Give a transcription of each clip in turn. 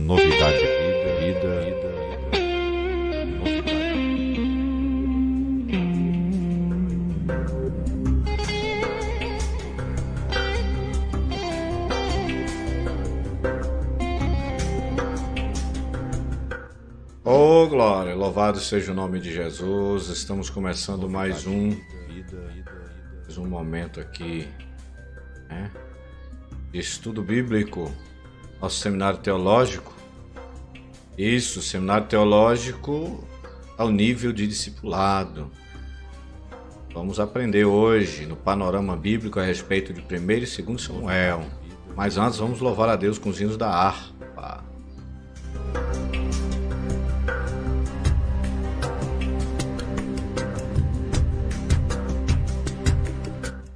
Novidade, vida, novidade. Oh, glória, louvado seja o nome de Jesus. Estamos começando mais um momento aqui, né, de estudo bíblico, nosso seminário teológico. Isso, seminário teológico ao nível de discipulado. Vamos aprender hoje no panorama bíblico a respeito de 1º e 2º Samuel. Mas antes vamos louvar a Deus com os hinos da harpa.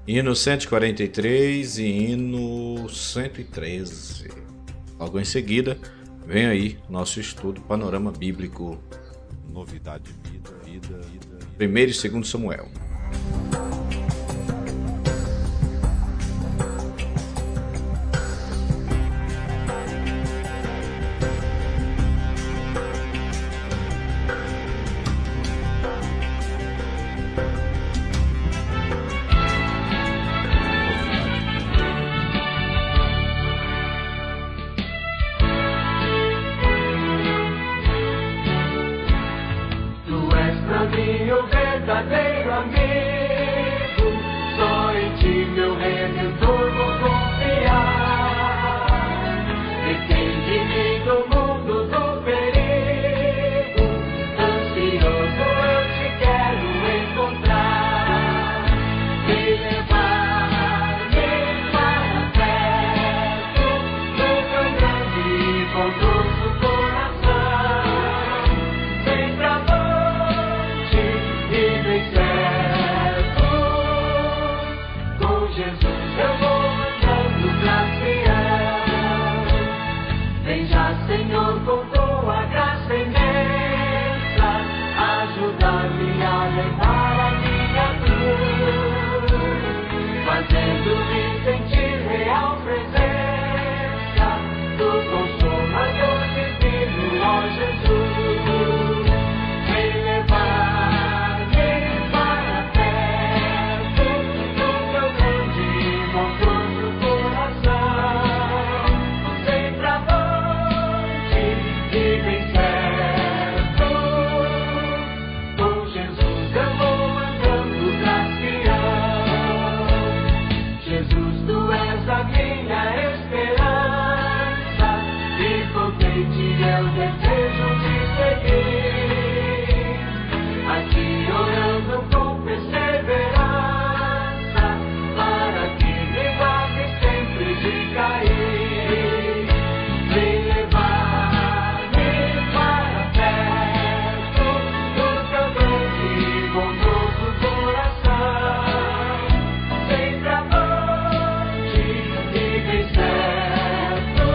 Hino 143 e hino 113. Logo em seguida, vem aí nosso estudo Panorama Bíblico. Novidade, vida. 1º e 2º Samuel. Meu verdadeiro amigo, só em ti, meu Redentor, vou confiar. Defende de mim do mundo do perigo, ansioso eu te quero encontrar. Me levar-me para perto do teu grande e bondoso coração, sempre avante e bem certo. Com Jesus eu vou andando pra Sião. Vem já, Senhor, com tua graça imensa, ajudar-me a levar a minha cruz, fazendo-me sentir real presença do Consolador divino, ó Jesus. Vem levar-me para perto do teu grande e bondoso coração, sempre avante e bem certo. Com Jesus eu vou andando pra Sião. Jesus, tu és a minha esperança, e contente é o desejo de seguir. Aqui orando com perseverança, para que me guarde sempre de cair. Vem levar-me para perto do teu grande e bondoso coração, sempre avante e bem certo.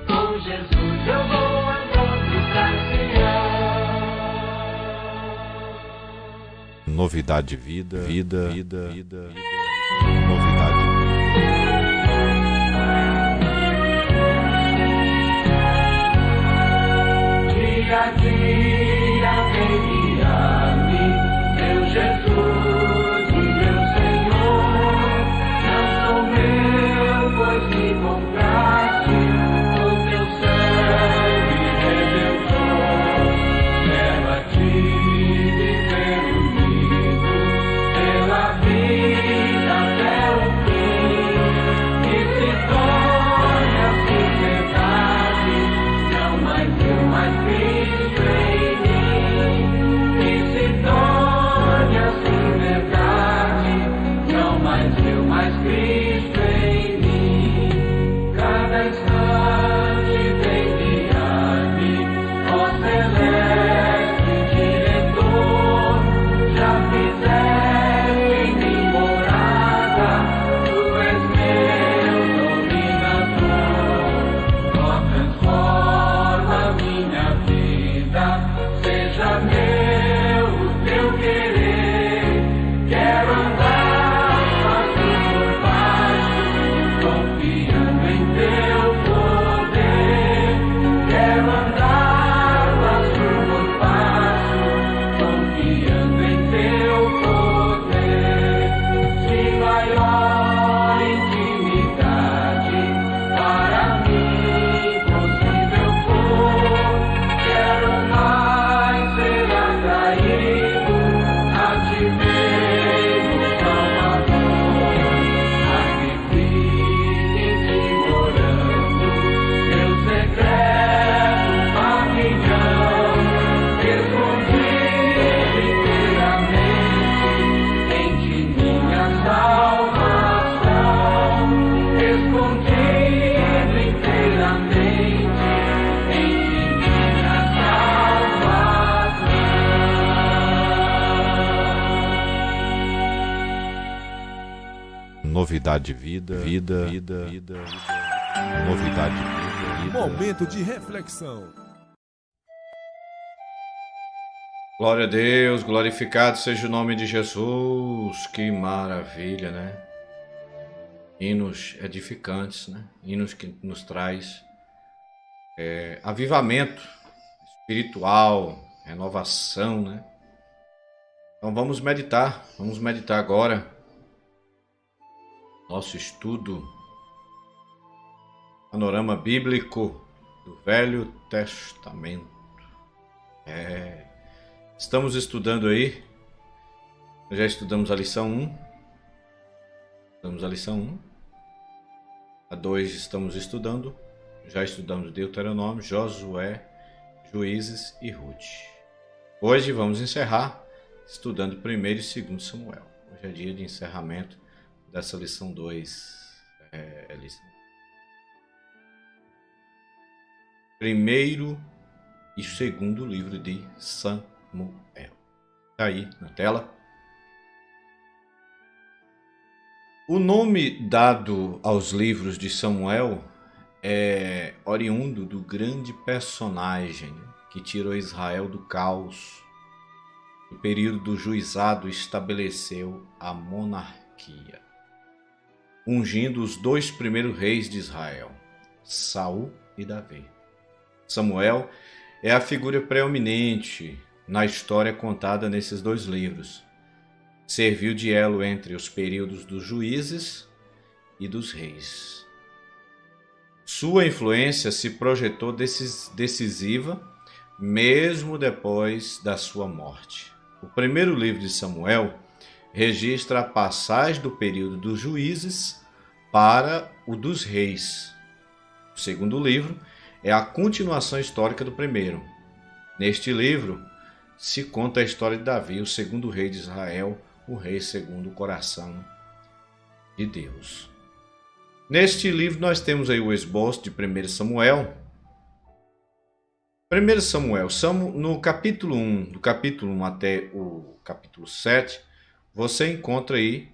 Com Jesus eu vou andando pra Sião. Novidade, vida, novidade. Dia a dia vem guiar-me, meu Jesus e meu Senhor. Não sou meu, pois me compraste com teu sangue redentor. Quero a ti viver unido pela vida até o fim, que se torne assim verdade, não mais eu, mas Cristo em mim. Que se torne assim verdade, não mais eu, mas Cristo em mim. Cada novidade de vida, novidade de vida. Momento de reflexão. Glória a Deus, glorificado seja o nome de Jesus. Que maravilha, né? Hinos edificantes, né? Hinos que nos traz avivamento espiritual, renovação, né? Então vamos meditar agora nosso estudo, panorama bíblico do Velho Testamento. Estamos estudando aí, já estudamos a lição 1, a 2 estamos estudando, já estudamos Deuteronômio, Josué, Juízes e Ruth. Hoje vamos encerrar estudando 1º e 2º Samuel. Hoje é dia de encerramento dessa lição 2. Primeiro e 2º livro de Samuel. Está aí na tela. O nome dado aos livros de Samuel é oriundo do grande personagem que tirou Israel do caos. No período do juizado estabeleceu a monarquia, ungindo os 2 primeiros reis de Israel, Saul e Davi. Samuel é a figura preeminente na história contada nesses 2 livros. Serviu de elo entre os períodos dos juízes e dos reis. Sua influência se projetou decisiva mesmo depois da sua morte. O primeiro livro de Samuel registra a passagem do período dos juízes para o dos reis. O segundo livro é a continuação histórica do primeiro. Neste livro se conta a história de Davi, o segundo rei de Israel, o rei segundo o coração de Deus. Neste livro nós temos aí o esboço de 1 Samuel. 1 Samuel, no capítulo 1, do capítulo 1 até o capítulo 7, você encontra aí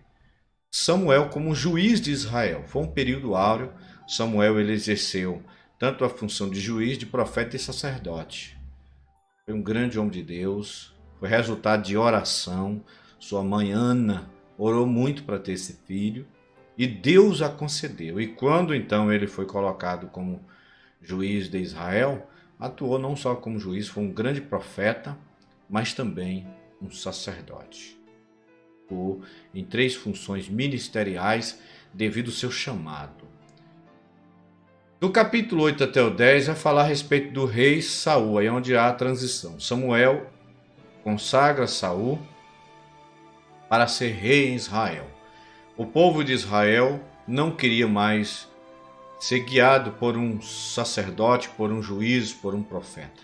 Samuel como juiz de Israel. Foi um período áureo. Samuel ele exerceu tanto a função de juiz, de profeta e sacerdote. Foi um grande homem de Deus, foi resultado de oração. Sua mãe Ana orou muito para ter esse filho e Deus a concedeu. E quando então ele foi colocado como juiz de Israel, atuou não só como juiz, foi um grande profeta, mas também um sacerdote. Atuou em 3 funções ministeriais devido ao seu chamado. Do capítulo 8 até o 10 vai falar a respeito do rei Saul, aí onde há a transição. Samuel consagra Saul para ser rei em Israel. O povo de Israel não queria mais ser guiado por um sacerdote, por um juiz, por um profeta.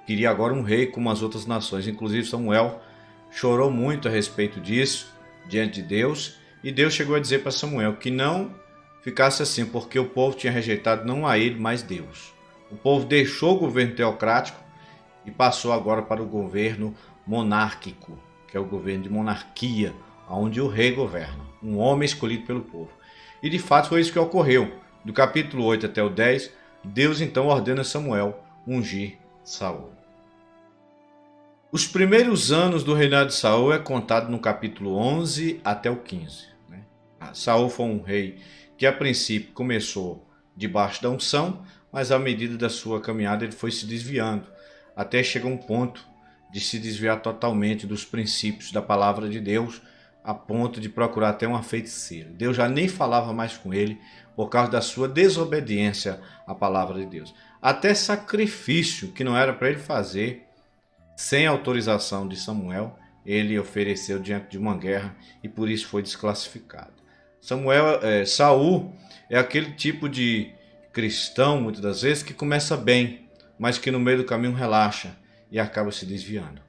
Queria agora um rei como as outras nações. Inclusive Samuel chorou muito a respeito disso diante de Deus. E Deus chegou a dizer para Samuel que não ficasse assim, porque o povo tinha rejeitado não a ele, mas Deus. O povo deixou o governo teocrático e passou agora para o governo monárquico, que é o governo de monarquia, onde o rei governa, um homem escolhido pelo povo. E de fato foi isso que ocorreu. Do capítulo 8 até o 10, Deus então ordena Samuel ungir Saul. Os primeiros anos do reinado de Saul é contado no capítulo 11 até o 15. Saul foi um rei que a princípio começou debaixo da unção, mas à medida da sua caminhada ele foi se desviando, até chegar um ponto de se desviar totalmente dos princípios da palavra de Deus, a ponto de procurar até uma feiticeira. Deus já nem falava mais com ele por causa da sua desobediência à palavra de Deus. Até sacrifício que não era para ele fazer, sem autorização de Samuel, ele ofereceu diante de uma guerra e por isso foi desclassificado. Saul é aquele tipo de cristão, muitas das vezes, que começa bem, mas que no meio do caminho relaxa e acaba se desviando.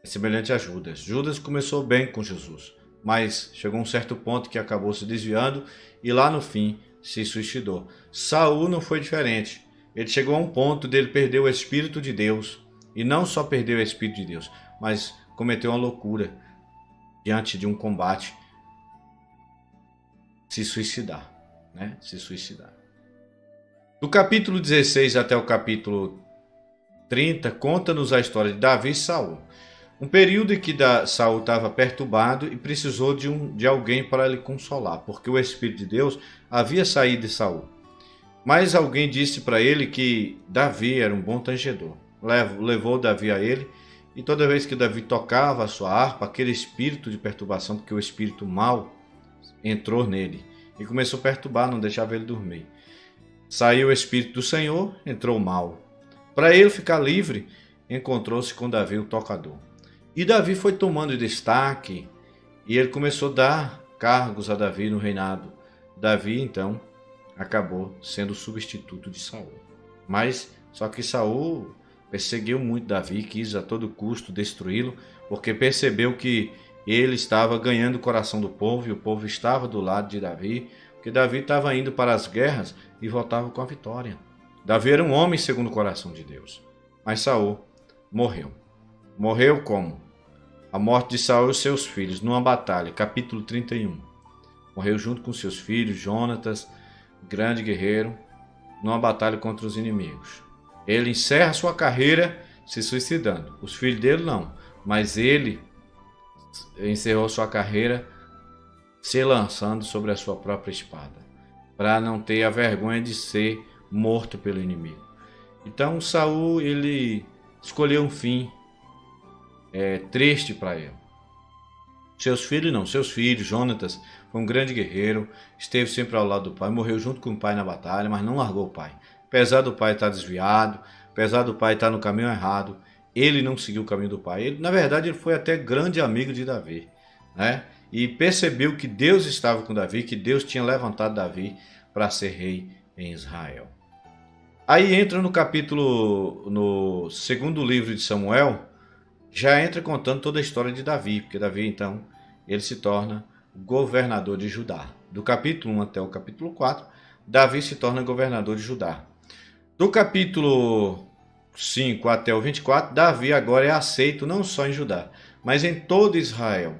É semelhante a Judas. Judas começou bem com Jesus, mas chegou a um certo ponto que acabou se desviando e lá no fim se suicidou. Saul não foi diferente. Ele chegou a um ponto dele perder o Espírito de Deus, e não só perdeu o Espírito de Deus, mas cometeu uma loucura diante de um combate. se suicidar, né? Se suicidar. Do capítulo 16 até o capítulo 30, conta-nos a história de Davi e Saul. Um período em que Saul estava perturbado e precisou de alguém para lhe consolar, porque o Espírito de Deus havia saído de Saul. Mas alguém disse para ele que Davi era um bom tangedor. Levou Davi a ele, e toda vez que Davi tocava a sua harpa, aquele espírito de perturbação, porque o espírito mau entrou nele e começou a perturbar, não deixava ele dormir. Saiu o espírito do Senhor, entrou o mal. Para ele ficar livre, encontrou-se com Davi, o tocador. E Davi foi tomando destaque e ele começou a dar cargos a Davi no reinado. Davi, então, acabou sendo o substituto de Saul. Mas, só que Saul perseguiu muito Davi, quis a todo custo destruí-lo, porque percebeu que ele estava ganhando o coração do povo e o povo estava do lado de Davi, porque Davi estava indo para as guerras e voltava com a vitória. Davi era um homem segundo o coração de Deus. Mas Saul morreu. Morreu como? A morte de Saul e seus filhos, numa batalha, capítulo 31. Morreu junto com seus filhos, Jonatas, grande guerreiro, numa batalha contra os inimigos. Ele encerra sua carreira se suicidando. Os filhos dele não, mas ele encerrou sua carreira se lançando sobre a sua própria espada, para não ter a vergonha de ser morto pelo inimigo. Então Saul, ele escolheu um fim triste para ele. Seus filhos não, seus filhos, Jonatas foi um grande guerreiro, esteve sempre ao lado do pai, morreu junto com o pai na batalha, mas não largou o pai. Apesar do pai estar desviado, apesar do pai estar no caminho errado, ele não seguiu o caminho do pai. Ele, na verdade, ele foi até grande amigo de Davi, né? E percebeu que Deus estava com Davi, que Deus tinha levantado Davi para ser rei em Israel. Aí entra no segundo livro de Samuel, já entra contando toda a história de Davi, porque Davi, então, ele se torna governador de Judá. Do capítulo 1 até o capítulo 4, Davi se torna governador de Judá. Do capítulo 5 até o 24, Davi agora é aceito não só em Judá, mas em todo Israel.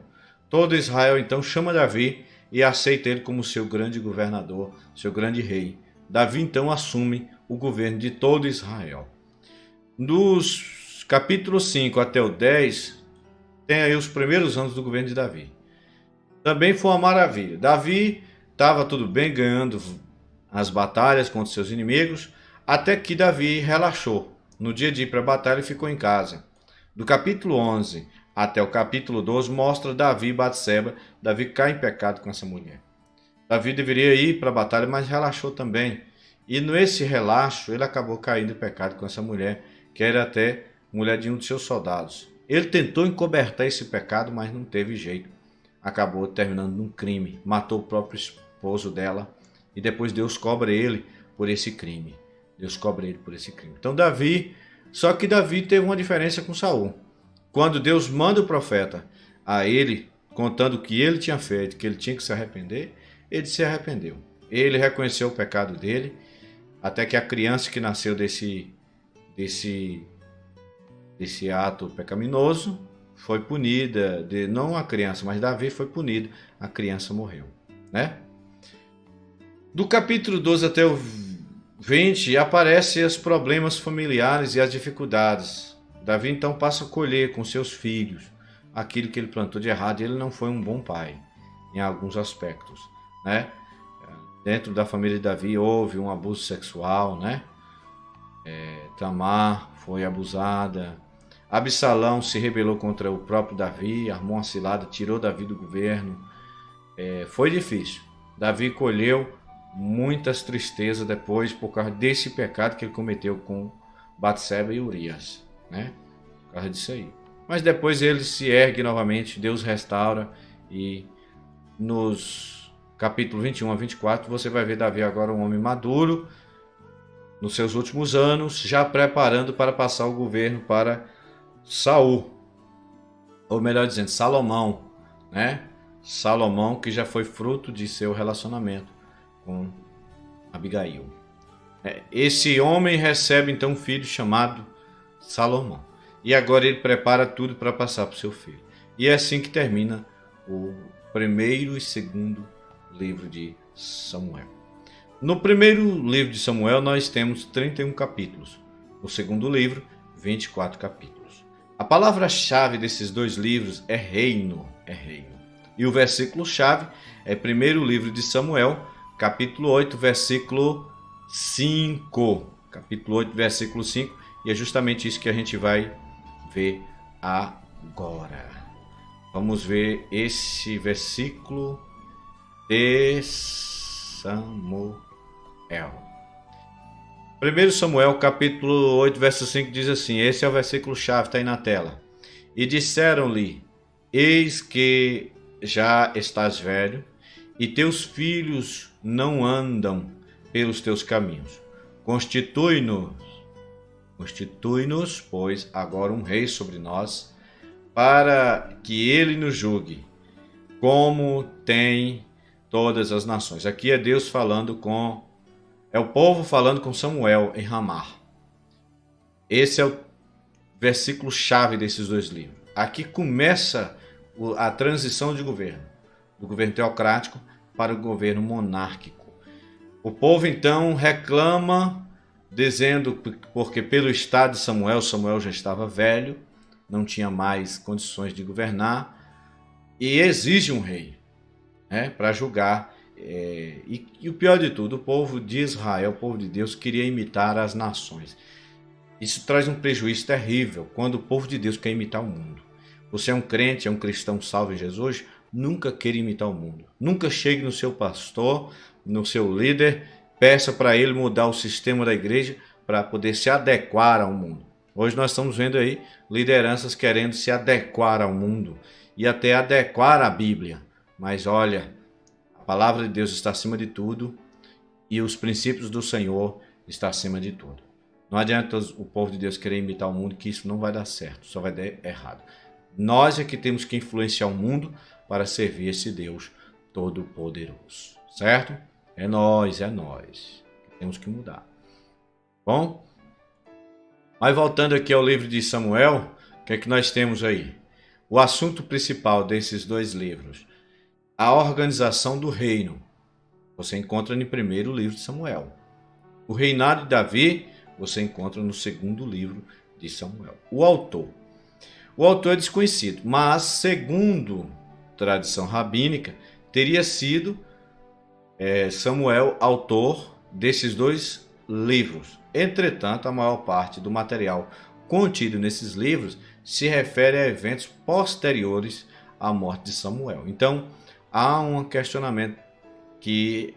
Todo Israel, então, chama Davi e aceita ele como seu grande governador, seu grande rei. Davi, então, assume o governo de todo Israel. Dos capítulo 5 até o 10, tem aí os primeiros anos do governo de Davi. Também foi uma maravilha. Davi estava tudo bem, ganhando as batalhas contra seus inimigos, até que Davi relaxou. No dia de ir para a batalha, ficou em casa. Do capítulo 11 até o capítulo 12, mostra Davi e Batseba. Davi cai em pecado com essa mulher. Davi deveria ir para a batalha, mas relaxou também. E nesse relaxo, ele acabou caindo em pecado com essa mulher, que era até mulher de um de seus soldados. Ele tentou encobertar esse pecado, mas não teve jeito. Acabou terminando num crime. Matou o próprio esposo dela. E depois Deus cobra ele por esse crime. Então Davi, só que Davi teve uma diferença com Saul. Quando Deus manda o profeta a ele, contando o que ele tinha feito, que ele tinha que se arrepender, ele se arrependeu. Ele reconheceu o pecado dele, até que a criança que nasceu desse ato pecaminoso foi punida, não a criança, mas Davi foi punido, a criança morreu, né? Do capítulo 12 até o 20 aparecem os problemas familiares e as dificuldades. Davi então passa a colher com seus filhos aquilo que ele plantou de errado. Ele não foi um bom pai em alguns aspectos, né? Dentro da família de Davi houve um abuso sexual, né? Tamar foi abusada. Absalão se rebelou contra o próprio Davi, armou uma cilada, tirou Davi do governo. Foi difícil. Davi colheu muitas tristezas depois por causa desse pecado que ele cometeu com Batseba e Urias, né? Por causa disso aí. Mas depois ele se ergue novamente, Deus restaura, e nos capítulos 21 a 24 você vai ver Davi agora um homem maduro, nos seus últimos anos, já preparando para passar o governo para Saul, ou melhor dizendo, Salomão, né? Salomão, que já foi fruto de seu relacionamento com Abigail. Esse homem recebe então um filho chamado Salomão. E agora ele prepara tudo para passar para o seu filho. E é assim que termina o primeiro e segundo livro de Samuel. No primeiro livro de Samuel nós temos 31 capítulos. No segundo livro, 24 capítulos. A palavra-chave desses dois livros é reino, E o versículo-chave é primeiro livro de Samuel, capítulo 8, versículo 5. Capítulo 8, versículo 5. E é justamente isso que a gente vai ver agora. Vamos ver esse versículo de Samuel. 1 Samuel, capítulo 8, verso 5 diz assim, esse é o versículo-chave, está aí na tela. E disseram-lhe, eis que já estás velho, e teus filhos não andam pelos teus caminhos. Constitui-nos, pois, agora um rei sobre nós, para que ele nos julgue, como tem todas as nações. Aqui é Deus falando é o povo falando com Samuel em Ramá. Esse é o versículo-chave desses dois livros. Aqui começa a transição de governo, do governo teocrático para o governo monárquico. O povo então reclama, dizendo porque pelo estado de Samuel já estava velho, não tinha mais condições de governar, e exige um rei, para julgar. E o pior de tudo, o povo de Israel, o povo de Deus, queria imitar as nações. Isso traz um prejuízo terrível quando o povo de Deus quer imitar o mundo. Você é um crente, é um cristão salvo em Jesus, nunca queira imitar o mundo. Nunca chegue no seu pastor, no seu líder, peça para ele mudar o sistema da igreja para poder se adequar ao mundo. Hoje nós estamos vendo aí lideranças querendo se adequar ao mundo e até adequar à Bíblia. Mas olha, a palavra de Deus está acima de tudo e os princípios do Senhor estão acima de tudo. Não adianta o povo de Deus querer imitar o mundo, que isso não vai dar certo, só vai dar errado. Nós é que temos que influenciar o mundo para servir esse Deus Todo-Poderoso, certo? É nós. Temos que mudar. Bom, mas voltando aqui ao livro de Samuel, o que é que nós temos aí? O assunto principal desses dois livros, a organização do reino. Você encontra no primeiro livro de Samuel. O reinado de Davi, você encontra no segundo livro de Samuel. O autor é desconhecido, mas segundo tradição rabínica, teria sido Samuel autor desses dois livros. Entretanto, a maior parte do material contido nesses livros se refere a eventos posteriores à morte de Samuel. Então, há um questionamento que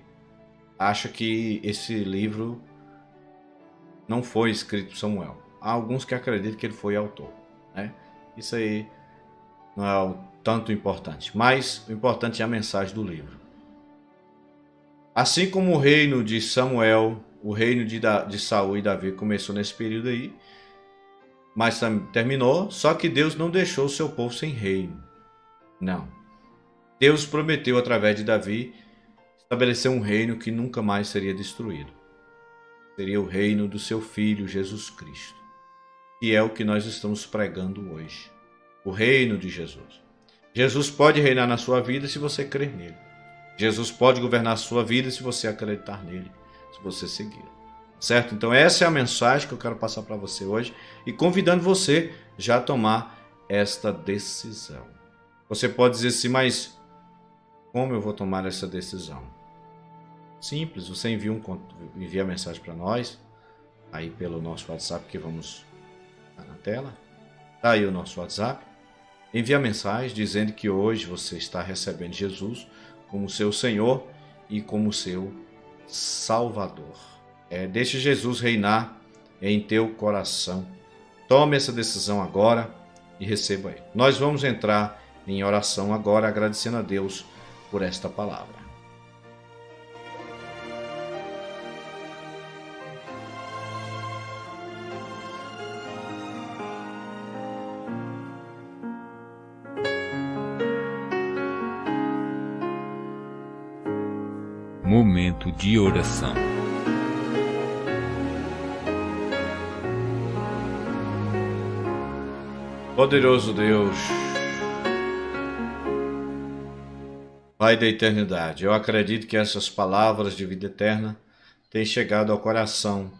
acha que esse livro não foi escrito por Samuel. Há alguns que acreditam que ele foi autor, Isso aí não é o tanto importante, mas o importante é a mensagem do livro. Assim como o reino de Samuel, o reino de Saul e Davi começou nesse período aí, mas terminou, só que Deus não deixou o seu povo sem reino. Não. Deus prometeu através de Davi estabelecer um reino que nunca mais seria destruído. Seria o reino do seu Filho Jesus Cristo. E é o que nós estamos pregando hoje. O reino de Jesus. Jesus pode reinar na sua vida se você crer nele. Jesus pode governar a sua vida se você acreditar nele, se você seguir. Certo? Então essa é a mensagem que eu quero passar para você hoje e convidando você já a tomar esta decisão. Você pode dizer assim, mas como eu vou tomar essa decisão? Simples, você envia a mensagem para nós, aí pelo nosso WhatsApp que vamos na tela. Está aí o nosso WhatsApp. Envie a mensagem dizendo que hoje você está recebendo Jesus como seu Senhor e como seu Salvador. Deixe Jesus reinar em teu coração. Tome essa decisão agora e receba Ele. Nós vamos entrar em oração agora, agradecendo a Deus por esta palavra. Momento de oração. Poderoso Deus, Pai da eternidade, eu acredito que essas palavras de vida eterna têm chegado ao coração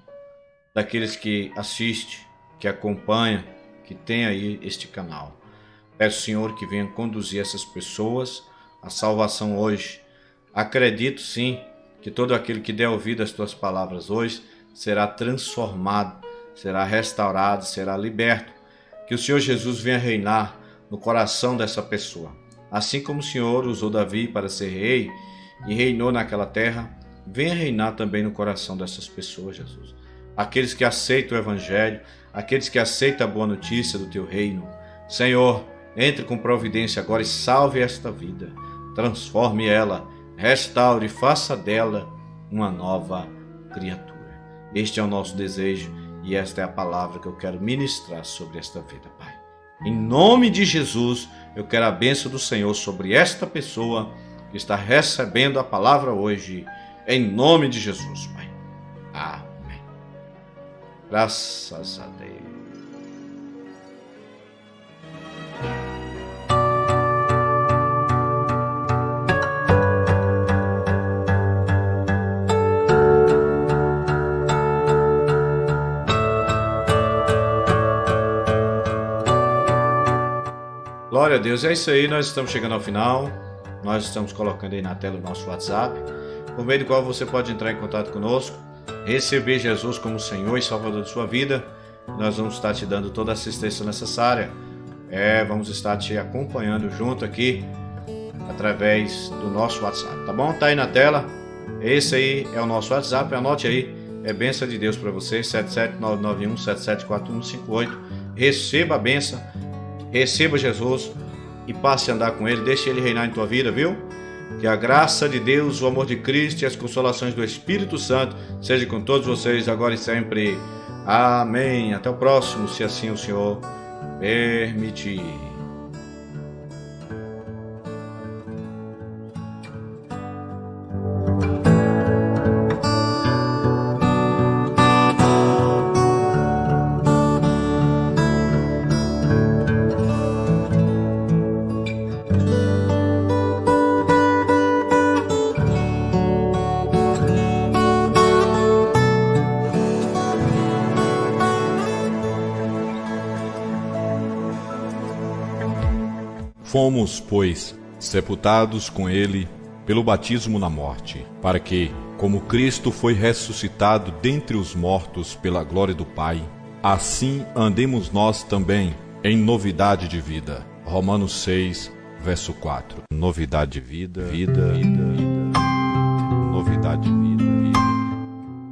daqueles que assistem, que acompanham, que tem aí este canal. Peço, Senhor, que venha conduzir essas pessoas à salvação hoje. Acredito sim que todo aquele que der ouvido às tuas palavras hoje será transformado, será restaurado, será liberto. Que o Senhor Jesus venha reinar no coração dessa pessoa. Assim como o Senhor usou Davi para ser rei e reinou naquela terra, venha reinar também no coração dessas pessoas, Jesus. Aqueles que aceitam o Evangelho, aqueles que aceitam a boa notícia do teu reino. Senhor, entre com providência agora e salve esta vida. Transforme ela, restaure, faça dela uma nova criatura. Este é o nosso desejo e esta é a palavra que eu quero ministrar sobre esta vida, Pai. Em nome de Jesus, eu quero a bênção do Senhor sobre esta pessoa que está recebendo a palavra hoje. Em nome de Jesus, Pai. Amém. Graças a Deus. Glória a Deus, é isso aí, nós estamos chegando ao final, nós estamos colocando aí na tela o nosso WhatsApp, por meio do qual você pode entrar em contato conosco, receber Jesus como Senhor e Salvador de sua vida. Nós vamos estar te dando toda a assistência necessária, vamos estar te acompanhando junto aqui, através do nosso WhatsApp, tá bom? Tá aí na tela, esse aí é o nosso WhatsApp, anote aí, é bênção de Deus para você, 77991774158, receba a bênção, receba Jesus e passe a andar com Ele, deixe Ele reinar em tua vida, viu? Que a graça de Deus, o amor de Cristo e as consolações do Espírito Santo seja com todos vocês agora e sempre. Amém. Até o próximo, se assim o Senhor permitir. Fomos, pois, sepultados com ele pelo batismo na morte, para que, como Cristo foi ressuscitado dentre os mortos pela glória do Pai, assim andemos nós também em novidade de vida. Romanos 6, verso 4. Novidade de vida, novidade de vida.